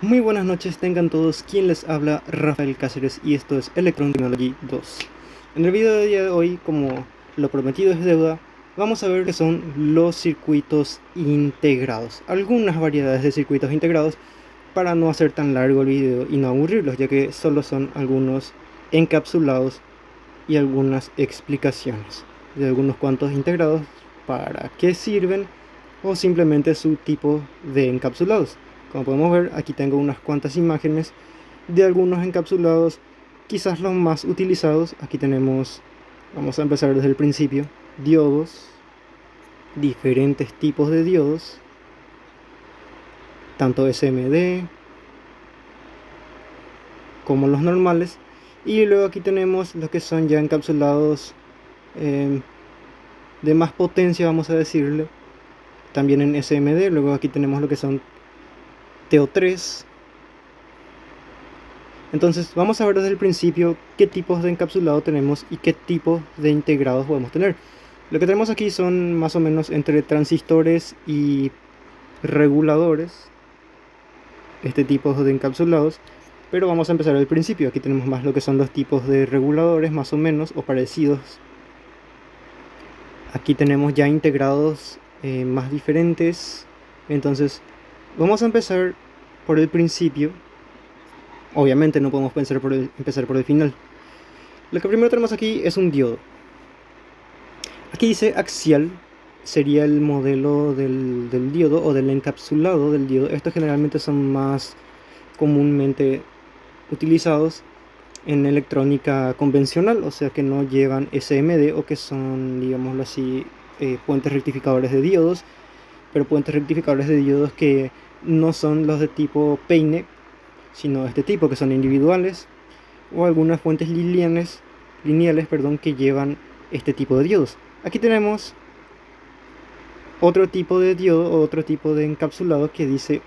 Muy buenas noches, tengan todos. Quien les habla, Rafael Cáceres, y esto es Electron Technology 2. En el video de día de hoy, como lo prometido es deuda, vamos a ver qué son los circuitos integrados. Algunas variedades de circuitos integrados para no hacer tan largo el video y no aburrirlos, ya que solo son algunos encapsulados y algunas explicaciones de algunos cuantos integrados, para qué sirven o simplemente su tipo de encapsulados. Como podemos ver, aquí tengo unas cuantas imágenes de algunos encapsulados, quizás los más utilizados. Aquí tenemos, vamos a empezar desde el principio, diodos, diferentes tipos de diodos, tanto SMD como los normales. Y luego aquí tenemos los que son ya encapsulados de más potencia, vamos a decirle, también en SMD. Luego aquí tenemos lo que son TO3. Entonces vamos a ver desde el principio qué tipos de encapsulado tenemos y qué tipos de integrados podemos tener. Lo que tenemos aquí son más o menos entre transistores y reguladores, este tipo de encapsulados. Pero vamos a empezar al principio. Aquí tenemos más lo que son los tipos de reguladores, más o menos, o parecidos. Aquí tenemos ya integrados más diferentes. Entonces vamos a empezar por el principio. Obviamente no podemos empezar por el final. Lo que primero tenemos aquí es un diodo. Aquí dice axial, sería el modelo del diodo o del encapsulado del diodo. Estos generalmente son más comúnmente utilizados en electrónica convencional, o sea que no llevan SMD o que son, digámoslo así, puentes rectificadores de diodos, pero puentes rectificadores de diodos que no son los de tipo peine, sino este tipo, que son individuales, o algunas fuentes lineales, que llevan este tipo de diodos. Aquí tenemos otro tipo de diodo, otro tipo de encapsulado que dice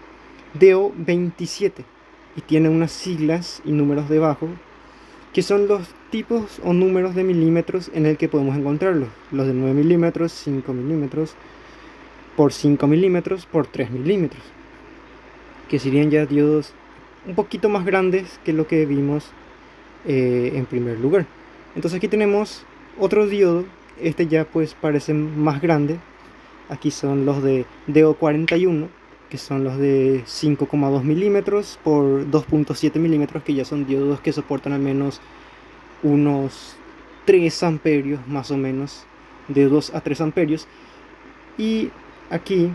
DO27 y tiene unas siglas y números debajo, que son los tipos o números de milímetros en el que podemos encontrarlos. Los de 9 milímetros, 5 milímetros, por 5 milímetros, por 3 milímetros, que serían ya diodos un poquito más grandes que lo que vimos en primer lugar. Entonces aquí tenemos otro diodo. Este ya pues parece más grande. Aquí son los de DO41, que son los de 5,2 milímetros por 2,7 milímetros, que ya son diodos que soportan al menos unos 3 amperios más o menos, de 2 a 3 amperios. Y aquí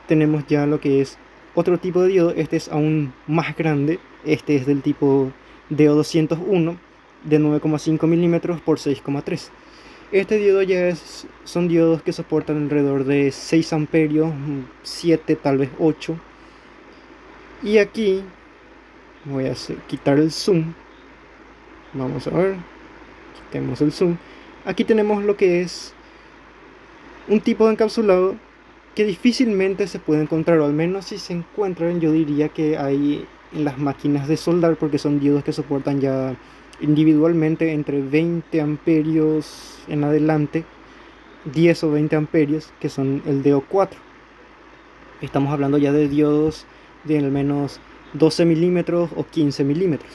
tenemos ya lo que es otro tipo de diodo. Este es aún más grande. Este es del tipo DO201, de 9,5 milímetros por 6,3. Este diodo ya son diodos que soportan alrededor de 6 amperios, 7, tal vez 8. Y aquí voy a quitar el zoom. Vamos a ver, quitemos el zoom. Aquí tenemos lo que es un tipo de encapsulado que difícilmente se puede encontrar, o al menos si se encuentran, yo diría que hay en las máquinas de soldar, porque son diodos que soportan ya individualmente entre 20 amperios en adelante, 10 o 20 amperios, que son el DO4. Estamos hablando ya de diodos de al menos 12 milímetros o 15 milímetros.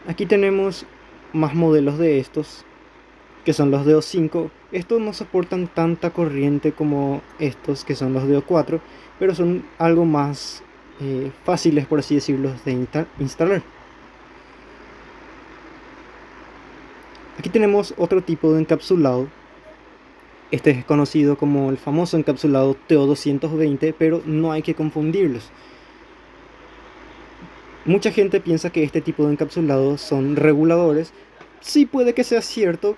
Aquí tenemos más modelos de estos, que son los DO5. Estos no soportan tanta corriente como estos, que son los DO4, pero son algo más fáciles, por así decirlo, de instalar. Aquí tenemos otro tipo de encapsulado. Este es conocido como el famoso encapsulado TO220, pero no hay que confundirlos. Mucha gente piensa que este tipo de encapsulados son reguladores. Sí, puede que sea cierto,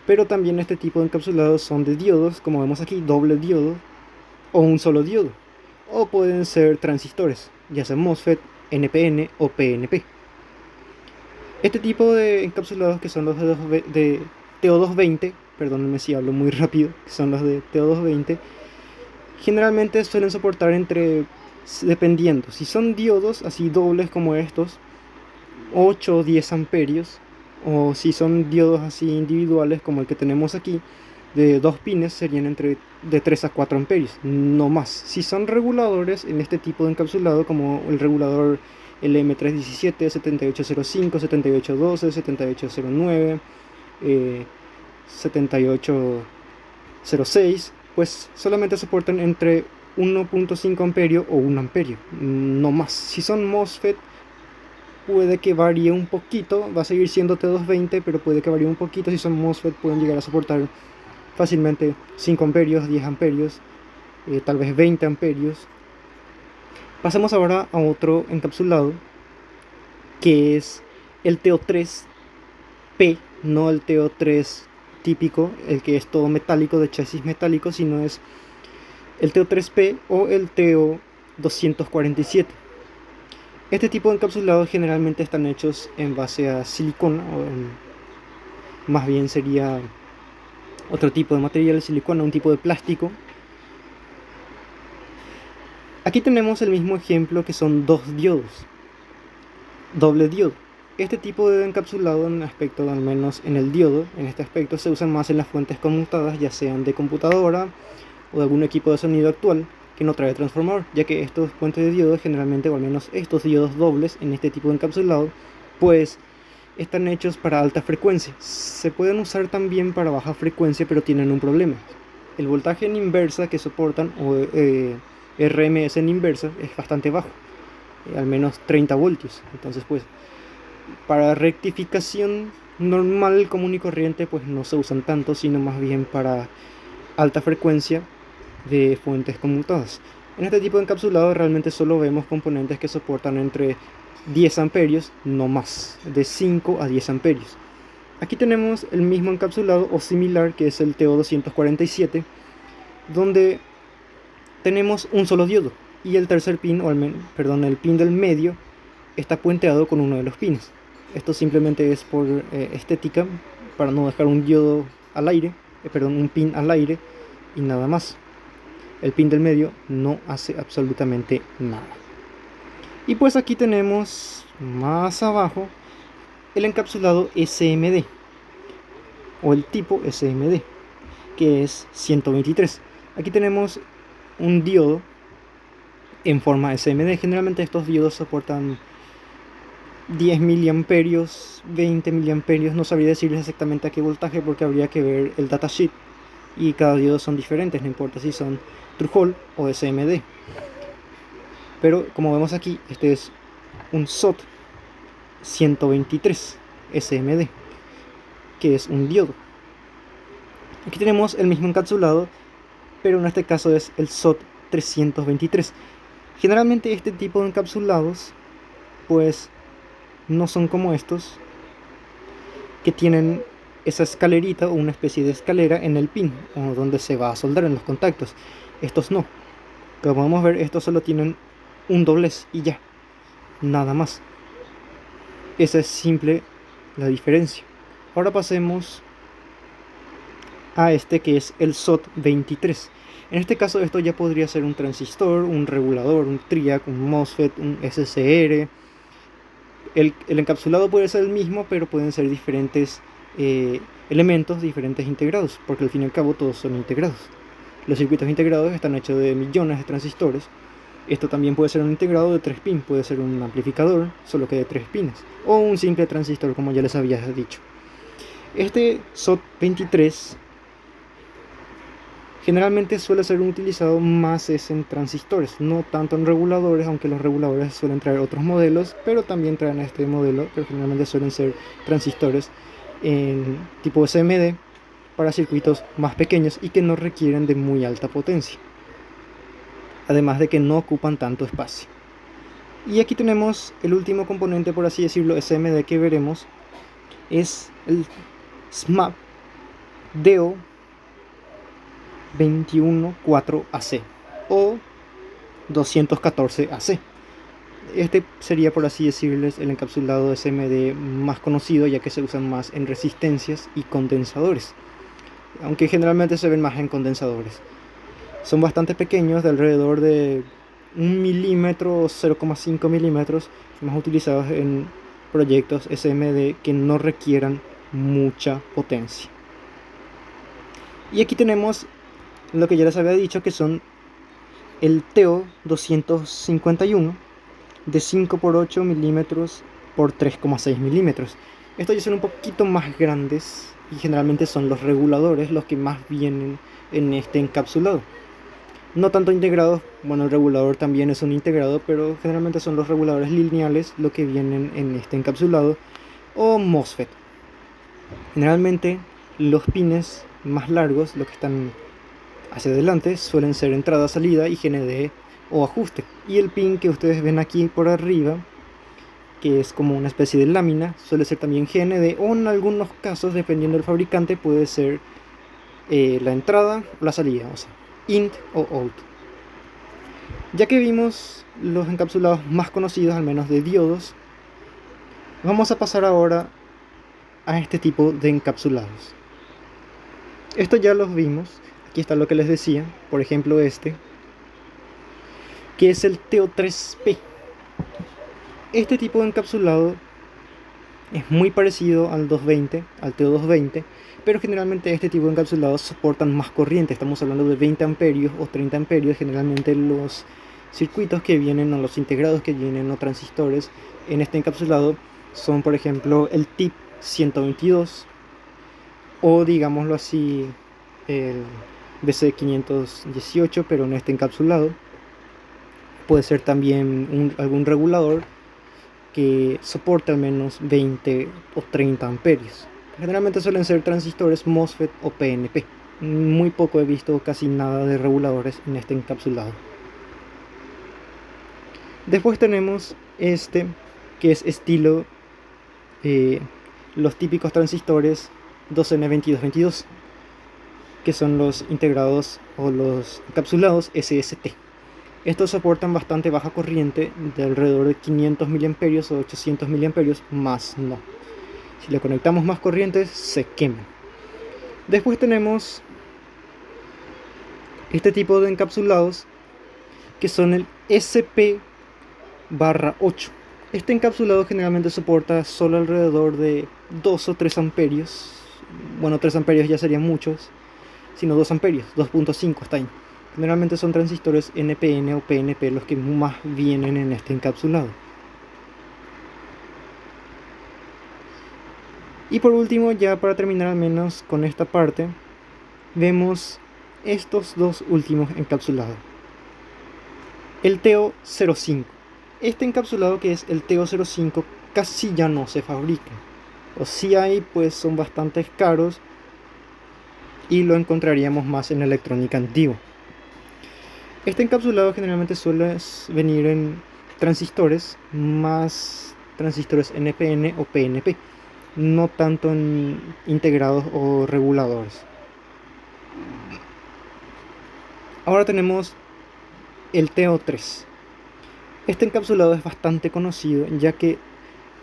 pero también este tipo de encapsulados son de diodos, como vemos aquí, doble diodo o un solo diodo. O pueden ser transistores, ya sea MOSFET, NPN o PNP. Este tipo de encapsulados, que son los de TO220, perdónenme si hablo muy rápido, que son los de TO220, generalmente suelen soportar entre, dependiendo, si son diodos así dobles como estos, 8 o 10 amperios, o si son diodos así individuales como el que tenemos aquí, de 2 pines, serían entre de 3 a 4 amperios, no más. Si son reguladores en este tipo de encapsulado, como el regulador LM317, 7805, 7812, 7809, 7806, pues solamente soportan entre 1.5 amperio o 1 amperio, no más. Si son MOSFET, puede que varíe un poquito, va a seguir siendo T220, pero puede que varíe un poquito. Si son MOSFET, pueden llegar a soportar fácilmente 5 amperios, 10 amperios, tal vez 20 amperios. Pasamos ahora a otro encapsulado, que es el TO3P, no el TO3 típico, el que es todo metálico, de chasis metálico, sino es el TO3P o el TO247. Este tipo de encapsulados generalmente están hechos en base a silicona, más bien sería otro tipo de material, silicona, un tipo de plástico. Aquí tenemos el mismo ejemplo, que son dos diodos, doble diodo. Este tipo de encapsulado, en aspecto, al menos en el diodo, en este aspecto se usan más en las fuentes conmutadas, ya sean de computadora o de algún equipo de sonido actual que no trae transformador, ya que estos puentes de diodo generalmente, o al menos estos diodos dobles en este tipo de encapsulado, pues están hechos para alta frecuencia. Se pueden usar también para baja frecuencia, pero tienen un problema. El voltaje en inversa que soportan, o RMS en inversa, es bastante bajo, al menos 30 voltios. Entonces, pues, para rectificación normal, común y corriente, pues no se usan tanto, sino más bien para alta frecuencia de fuentes conmutadas. En este tipo de encapsulado realmente solo vemos componentes que soportan entre 10 amperios, no más, de 5 a 10 amperios. Aquí tenemos el mismo encapsulado o similar, que es el TO247, donde tenemos un solo diodo y el tercer pin, el pin del medio, está puenteado con uno de los pines. Esto simplemente es por estética, para no dejar un diodo al aire, un pin al aire, y nada más. El pin del medio no hace absolutamente nada. Y pues aquí tenemos más abajo el encapsulado SMD, o el tipo SMD, que es 123. Aquí tenemos un diodo en forma SMD. Generalmente estos diodos soportan 10 miliamperios, 20 miliamperios. No sabría decirles exactamente a qué voltaje, porque habría que ver el datasheet, y cada diodo son diferentes, no importa si son True-Hall o SMD. Pero como vemos aquí, este es un SOT 123 SMD, que es un diodo. Aquí tenemos el mismo encapsulado, pero en este caso es el SOT 323. Generalmente este tipo de encapsulados pues no son como estos, que tienen esa escalerita o una especie de escalera en el pin, o donde se va a soldar en los contactos. Estos no. Como podemos ver, estos solo tienen un doblez y ya, nada más. Esa es simple la diferencia. Ahora pasemos a este, que es el SOT 23. En este caso esto ya podría ser un transistor, un regulador, un triac, un MOSFET, un SCR. El encapsulado puede ser el mismo, pero pueden ser diferentes elementos, diferentes integrados, porque al fin y al cabo todos son integrados. Los circuitos integrados están hechos de millones de transistores. Esto también puede ser un integrado de 3 pins, puede ser un amplificador, solo que de 3 pines, o un simple transistor, como ya les había dicho. Este SOT 23 generalmente suele ser utilizado más en transistores, no tanto en reguladores, aunque los reguladores suelen traer otros modelos, pero también traen este modelo, pero generalmente suelen ser transistores en tipo SMD para circuitos más pequeños y que no requieren de muy alta potencia, además de que no ocupan tanto espacio. Y aquí tenemos el último componente, por así decirlo, SMD que veremos, es el SMAP DO 214AC o 214AC. Este sería, por así decirles, el encapsulado SMD más conocido, ya que se usan más en resistencias y condensadores, aunque generalmente se ven más en condensadores. Son bastante pequeños, de alrededor de 1 milímetro o 0,5 milímetros, más utilizados en proyectos SMD que no requieran mucha potencia. Y aquí tenemos lo que ya les había dicho, que son el TO 251 de 5 por 8 milímetros por 3,6 milímetros. Estos ya son un poquito más grandes y generalmente son los reguladores los que más vienen en este encapsulado. No tanto integrados, bueno, el regulador también es un integrado, pero generalmente son los reguladores lineales los que vienen en este encapsulado o MOSFET. Generalmente los pines más largos, los que están hacia adelante, suelen ser entrada, salida y GND o ajuste. Y el pin que ustedes ven aquí por arriba, que es como una especie de lámina, suele ser también GND, o en algunos casos, dependiendo del fabricante, puede ser la entrada o la salida, o sea, INT o OUT. Ya que vimos los encapsulados más conocidos, al menos de diodos, vamos a pasar ahora a este tipo de encapsulados. Esto ya los vimos. Aquí está lo que les decía, por ejemplo este, que es el TO3P. Este tipo de encapsulado es muy parecido al 220, al TO220, pero generalmente este tipo de encapsulados soportan más corriente. Estamos hablando de 20 amperios o 30 amperios. Generalmente los circuitos que vienen, o los integrados que vienen, o transistores en este encapsulado son, por ejemplo, el TIP 122, o digámoslo así, el BC518, pero en este encapsulado. Puede ser también algún regulador que soporte al menos 20 o 30 amperios. Generalmente suelen ser transistores MOSFET o PNP. Muy poco he visto, casi nada de reguladores en este encapsulado. Después tenemos este, que es estilo los típicos transistores 2N2222, que son los integrados o los encapsulados SST. Estos soportan bastante baja corriente, de alrededor de 500 mA o 800 mA, más no. Si le conectamos más corrientes, se queman. Después tenemos este tipo de encapsulados, que son el SP/8. Este encapsulado generalmente soporta solo alrededor de 2 o 3 amperios. Bueno, 3 amperios ya serían muchos, sino 2 amperios, 2.5 está ahí. Generalmente son transistores NPN o PNP los que más vienen en este encapsulado. Y por último, ya para terminar al menos con esta parte, vemos estos dos últimos encapsulados. El TO05. Este encapsulado, que es el TO05, casi ya no se fabrica. O si hay, pues son bastante caros y lo encontraríamos más en la electrónica antigua. Este encapsulado generalmente suele venir en transistores, más transistores NPN o PNP, no tanto en integrados o reguladores. Ahora tenemos el TO3. Este encapsulado es bastante conocido, ya que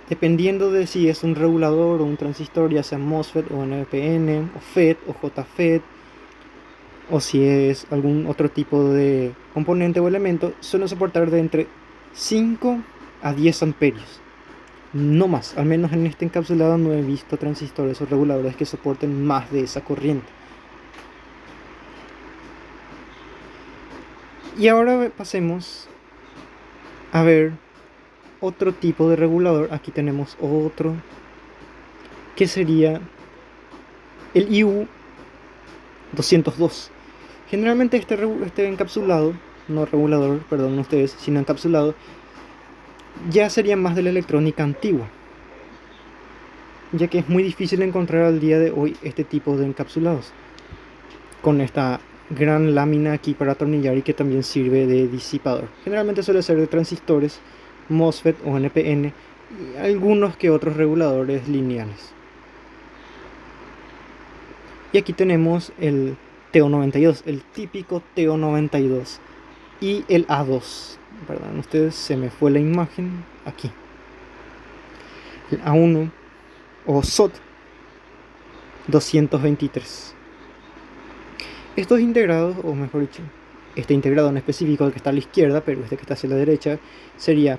dependiendo de si es un regulador o un transistor, ya sea MOSFET o NPN o FET o JFET, o si es algún otro tipo de componente o elemento, suele soportar de entre 5 a 10 amperios, no más. Al menos en este encapsulado no he visto transistores o reguladores que soporten más de esa corriente. Y ahora pasemos a ver otro tipo de regulador. Aquí tenemos otro, que sería el IU202. Generalmente este encapsulado, no regulador, perdón ustedes, sino encapsulado, ya sería más de la electrónica antigua, ya que es muy difícil encontrar al día de hoy este tipo de encapsulados, con esta gran lámina aquí para atornillar y que también sirve de disipador. Generalmente suele ser de transistores MOSFET o NPN y algunos que otros reguladores lineales. Y aquí tenemos el TO92, el típico TO92, y el A2. Perdón, ustedes, se me fue la imagen aquí. El A1 o SOT 223. Estos integrados, o mejor dicho, este integrado en específico, el que está a la izquierda, pero este que está hacia la derecha,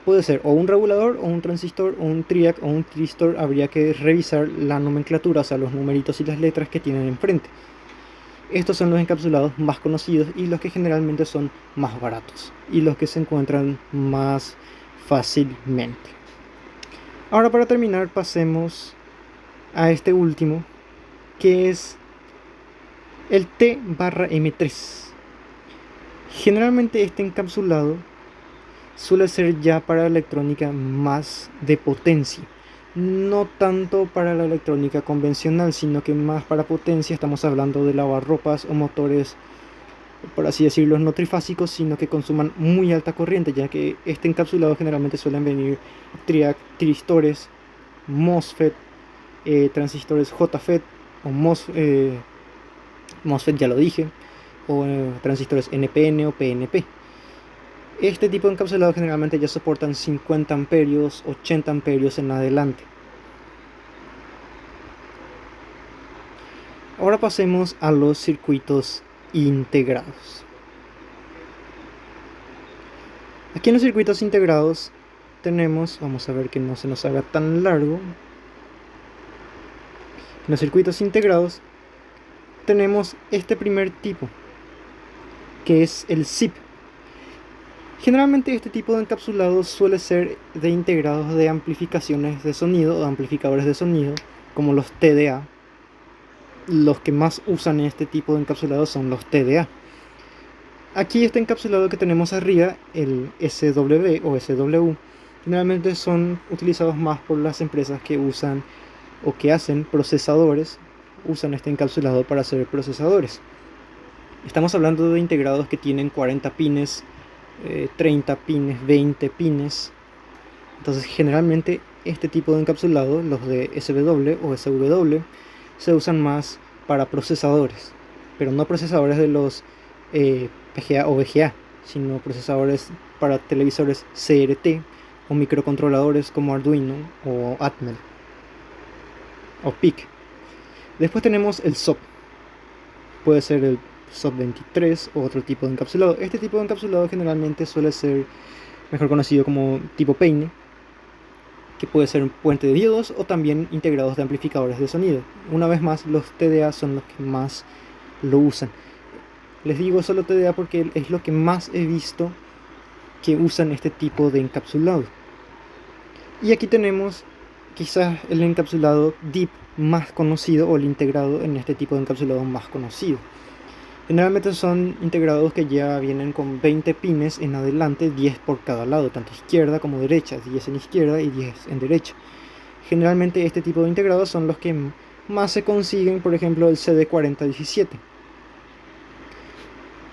puede ser o un regulador, o un transistor, o un triac, o un tristor. Habría que revisar la nomenclatura, o sea, los numeritos y las letras que tienen enfrente. Estos son los encapsulados más conocidos y los que generalmente son más baratos y los que se encuentran más fácilmente. Ahora, para terminar, pasemos a este último, que es el T/M3. Generalmente este encapsulado suele ser ya para electrónica más de potencia, no tanto para la electrónica convencional, sino que más para potencia. Estamos hablando de lavarropas o motores, por así decirlo, no trifásicos, sino que consuman muy alta corriente, ya que este encapsulado generalmente suelen venir tristores, MOSFET, transistores JFET o MOSFET, ya lo dije, o transistores NPN o PNP. Este tipo de encapsulado generalmente ya soportan 50 amperios, 80 amperios en adelante. Ahora pasemos a los circuitos integrados. Aquí en los circuitos integrados tenemos, vamos a ver que no se nos haga tan largo. En los circuitos integrados tenemos este primer tipo, que es el SiP. Generalmente este tipo de encapsulado suele ser de integrados de amplificaciones de sonido o amplificadores de sonido, como los TDA. Los que más usan este tipo de encapsulado son los TDA. Aquí este encapsulado que tenemos arriba, el SW o SW, generalmente son utilizados más por las empresas que usan o que hacen procesadores. Usan este encapsulado para hacer procesadores. Estamos hablando de integrados que tienen 40 pines, 30 pines, 20 pines. Entonces generalmente este tipo de encapsulado, los de SW o SW, se usan más para procesadores, pero no procesadores de los PGA o VGA, sino procesadores para televisores CRT o microcontroladores como Arduino o Atmel o PIC. Después tenemos el SOP, puede ser el SOP23 o otro tipo de encapsulado. Este tipo de encapsulado generalmente suele ser mejor conocido como tipo peine, que puede ser un puente de diodos o también integrados de amplificadores de sonido. Una vez más, los TDA son los que más lo usan. Les digo solo TDA porque es lo que más he visto que usan este tipo de encapsulado. Y aquí tenemos quizás el encapsulado DIP más conocido, o el integrado en este tipo de encapsulado más conocido. Generalmente son integrados que ya vienen con 20 pines en adelante, 10 por cada lado, tanto izquierda como derecha, 10 en izquierda y 10 en derecha. Generalmente este tipo de integrados son los que más se consiguen, por ejemplo el CD4017.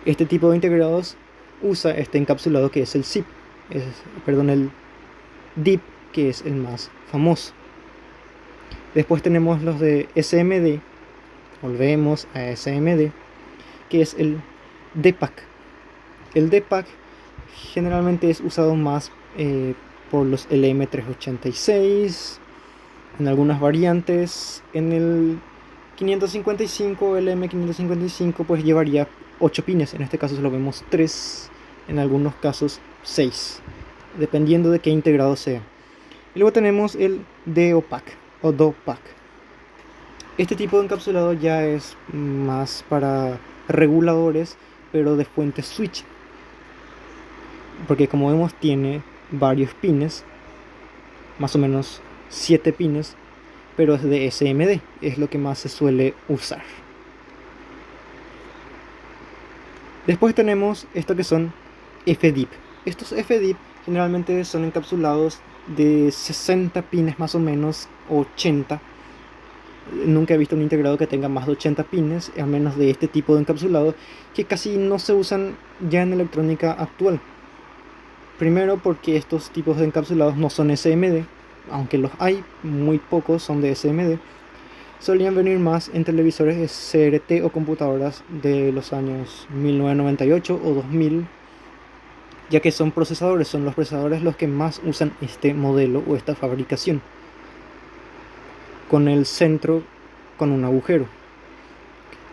Este tipo de integrados usa este encapsulado que es el SiP, el DIP, que es el más famoso. Después tenemos los de SMD, volvemos a SMD, que es el DPAC. El DPAC generalmente es usado más por los LM386, en algunas variantes. En el 555, LM555, pues llevaría 8 pines, en este caso solo vemos 3, en algunos casos 6, dependiendo de qué integrado sea. Y luego tenemos el DOPAC o DOPAC. Este tipo de encapsulado ya es más para reguladores, pero de fuente switch, porque como vemos tiene varios pines, más o menos 7 pines, pero es de SMD, es lo que más se suele usar. Después tenemos esto que son FDIP. Estos FDIP generalmente son encapsulados de 60 pines más o menos, 80. Nunca he visto un integrado que tenga más de 80 pines, al menos de este tipo de encapsulado, que casi no se usan ya en electrónica actual. Primero porque estos tipos de encapsulados no son SMD, aunque los hay, muy pocos son de SMD. Solían venir más en televisores de CRT o computadoras de los años 1998 o 2000, ya que son los procesadores los que más usan este modelo o esta fabricación, con el centro con un agujero.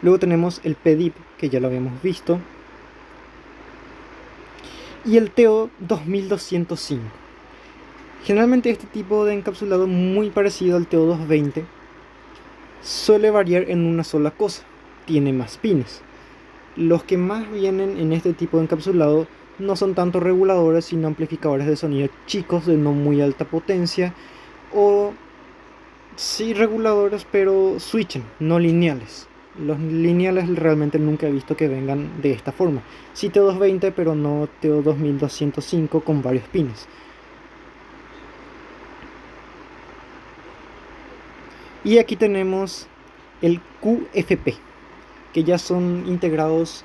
Luego tenemos el PDIP, que ya lo habíamos visto, y el TO2205. Generalmente este tipo de encapsulado, muy parecido al TO220, suele variar en una sola cosa, tiene más pines. Los que más vienen en este tipo de encapsulado no son tanto reguladores, sino amplificadores de sonido chicos de no muy alta potencia, o sí reguladores, pero switchen, no lineales. Los lineales realmente nunca he visto que vengan de esta forma. Sí TO220, pero no TO2205 con varios pines. Y aquí tenemos el QFP, que ya son integrados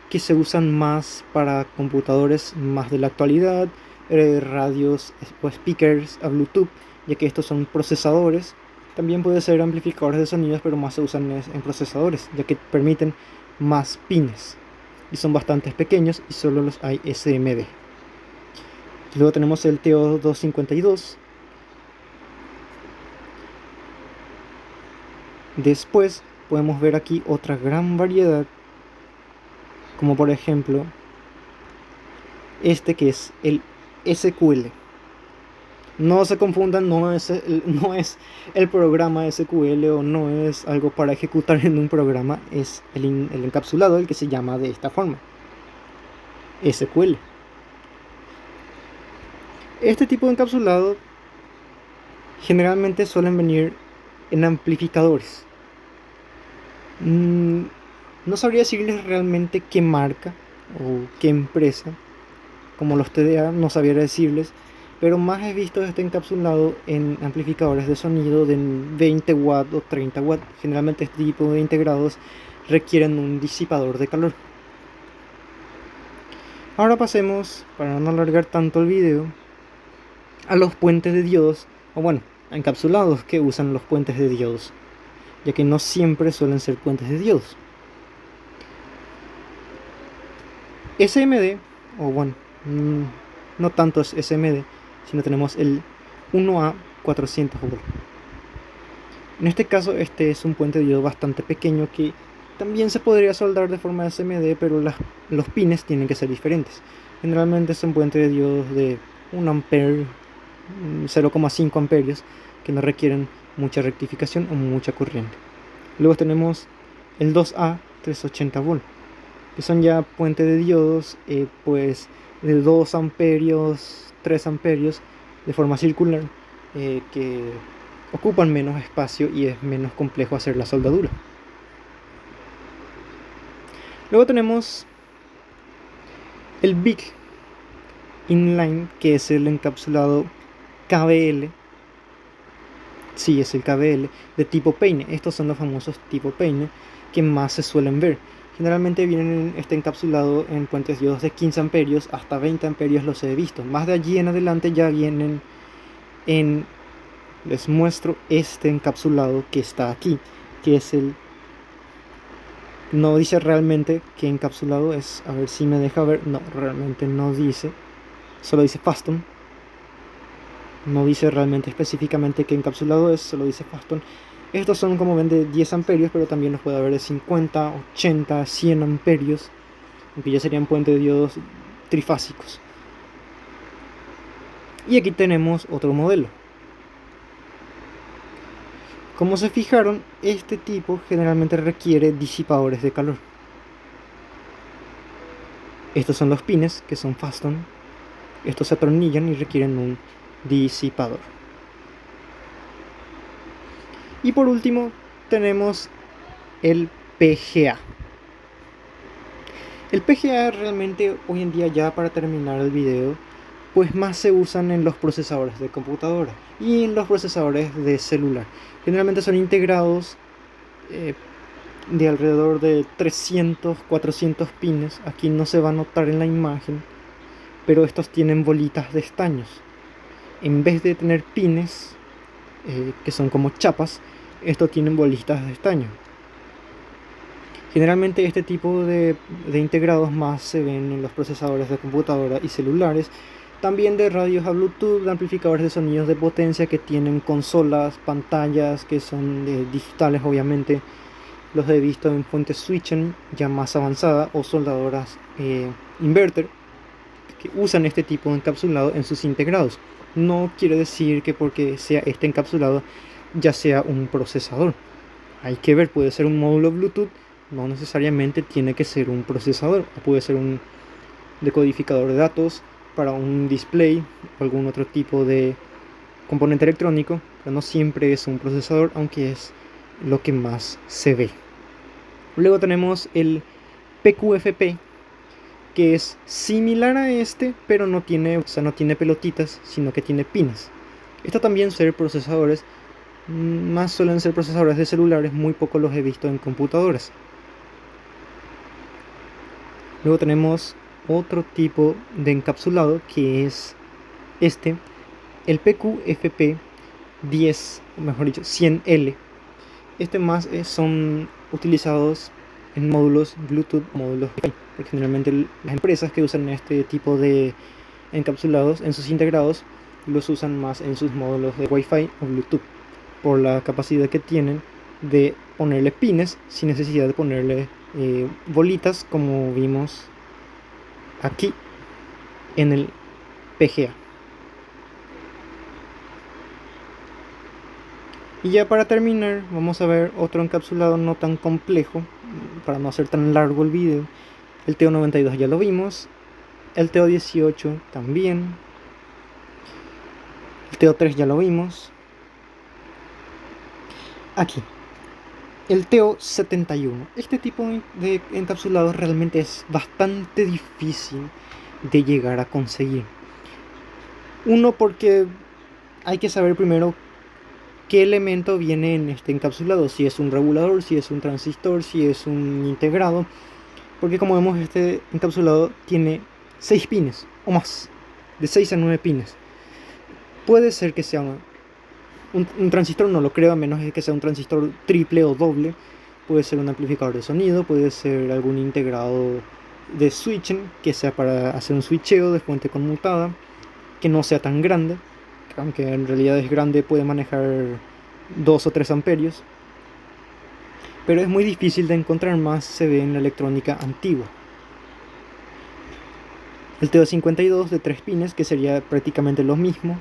que se usan más para computadores más de la actualidad, radios o speakers a Bluetooth, ya que estos son procesadores. También puede ser amplificadores de sonidos, pero más se usan en procesadores, ya que permiten más pines y son bastante pequeños y solo los hay SMD. Luego tenemos el TO252. Después podemos ver aquí otra gran variedad, como por ejemplo este que es el SQL. No se confundan, no es el programa SQL o no es algo para ejecutar en un programa, es el encapsulado el que se llama de esta forma, SQL. Este tipo de encapsulado generalmente suelen venir en amplificadores. No sabría decirles realmente qué marca o qué empresa, como los TDA no sabría decirles, pero más he visto este encapsulado en amplificadores de sonido de 20 watts o 30 watts. Generalmente este tipo de integrados requieren un disipador de calor. Ahora pasemos, para no alargar tanto el video, a los puentes de diodos, o bueno, encapsulados que usan los puentes de diodos, ya que no siempre suelen ser puentes de diodos. SMD, o bueno, no tanto es SMD, sino tenemos el 1A 400V. En este caso este es un puente de diodo bastante pequeño que también se podría soldar de forma SMD, pero los pines tienen que ser diferentes. Generalmente son puentes de diodos de 1 ampere, 0,5 amperios, que no requieren mucha rectificación o mucha corriente. Luego tenemos el 2A 380V, que son ya puentes de diodos pues de 2 amperios, 3 amperios, de forma circular, que ocupan menos espacio y es menos complejo hacer la soldadura. Luego tenemos el Big Inline, que es el encapsulado KBL. Sí, es el KBL de tipo peine. Estos son los famosos tipo peine que más se suelen ver. Generalmente vienen este encapsulado en puentes diodos de 15 amperios hasta 20 amperios los he visto. Más de allí en adelante ya vienen en... Les muestro este encapsulado que está aquí, que es el... No dice realmente qué encapsulado es. A ver si me deja ver. No, realmente no dice. Solo dice Faston. No dice realmente específicamente qué encapsulado es. Solo dice Faston. Estos son, como ven, de 10 amperios, pero también los puede haber de 50, 80, 100 amperios, aunque ya serían puentes de diodos trifásicos. Y aquí tenemos otro modelo. Como se fijaron, este tipo generalmente requiere disipadores de calor. Estos son los pines, que son Faston. Estos se atornillan y requieren un disipador. Y por último tenemos el PGA. El PGA realmente hoy en día, ya para terminar el video, pues más se usan en los procesadores de computadora y en los procesadores de celular. Generalmente son integrados de alrededor de 300, 400 pines. Aquí no se va a notar en la imagen, pero estos tienen bolitas de estaños. En vez de tener pines, que son como chapas, estos tienen bolitas de estaño. Generalmente este tipo de integrados más se ven en los procesadores de computadora y celulares, también de radios a Bluetooth, de amplificadores de sonidos de potencia que tienen consolas, pantallas que son digitales obviamente. Los he visto en fuentes switchen ya más avanzada o soldadoras inverter que usan este tipo de encapsulado en sus integrados. No quiere decir que porque sea este encapsulado ya sea un procesador. Hay que ver, puede ser un módulo Bluetooth no necesariamente tiene que ser un procesador, puede ser un decodificador de datos para un display o algún otro tipo de componente electrónico, pero no siempre es un procesador, aunque es lo que más se ve. Luego tenemos el PQFP, que es similar a este, pero no tiene pelotitas, sino que tiene pines. Esto también suele ser procesadores, más suelen ser procesadores de celulares, muy poco los he visto en computadoras. Luego tenemos otro tipo de encapsulado, que es este, el PQFP10, o mejor dicho 100L. Este más son utilizados en módulos Bluetooth, módulos Wi-Fi, porque generalmente las empresas que usan este tipo de encapsulados en sus integrados los usan más en sus módulos de Wi-Fi o Bluetooth, por la capacidad que tienen de ponerle pines sin necesidad de ponerle bolitas, como vimos aquí en el PGA. Y ya para terminar, vamos a ver otro encapsulado no tan complejo, para no hacer tan largo el video. El TO92 ya lo vimos, el TO18 también, el TO3 ya lo vimos. Aquí, el TO71. Este tipo de encapsulados realmente es bastante difícil de llegar a conseguir. Uno, porque hay que saber primero qué elemento viene en este encapsulado, si es un regulador, si es un transistor, si es un integrado, porque como vemos este encapsulado tiene 6 pines o más, de 6 a 9 pines. Puede ser que sea un transistor, no lo creo, a menos de que sea un transistor triple o doble. Puede ser un amplificador de sonido, puede ser algún integrado de switching, que sea para hacer un switcheo de fuente conmutada, que no sea tan grande, aunque en realidad es grande, puede manejar 2 o 3 amperios, pero es muy difícil de encontrar, más se ve en la electrónica antigua. El TO52 de 3 pines, que sería prácticamente lo mismo.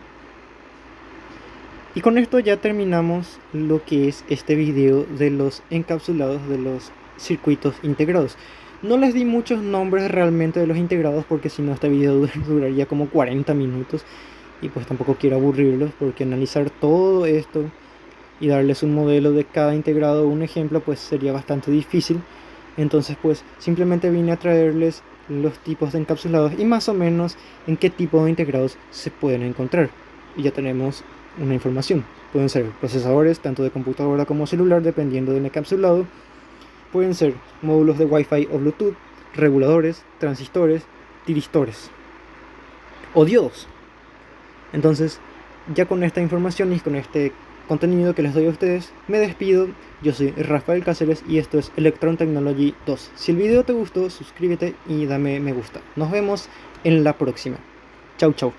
Y con esto ya terminamos lo que es este video de los encapsulados de los circuitos integrados. No les di muchos nombres realmente de los integrados, porque si no este video duraría como 40 minutos. Y pues tampoco quiero aburrirlos, porque analizar todo esto y darles un modelo de cada integrado, un ejemplo, pues sería bastante difícil. Entonces pues simplemente vine a traerles los tipos de encapsulados y más o menos en qué tipo de integrados se pueden encontrar. Y ya tenemos una información. Pueden ser procesadores tanto de computadora como celular, dependiendo del encapsulado. Pueden ser módulos de Wi-Fi o Bluetooth, reguladores, transistores, tiristores o diodos. Entonces, ya con esta información y con este contenido que les doy a ustedes, me despido. Yo soy Rafael Cáceres y esto es Electron Technology 2. Si el video te gustó, suscríbete y dame me gusta. Nos vemos en la próxima. Chau, chau.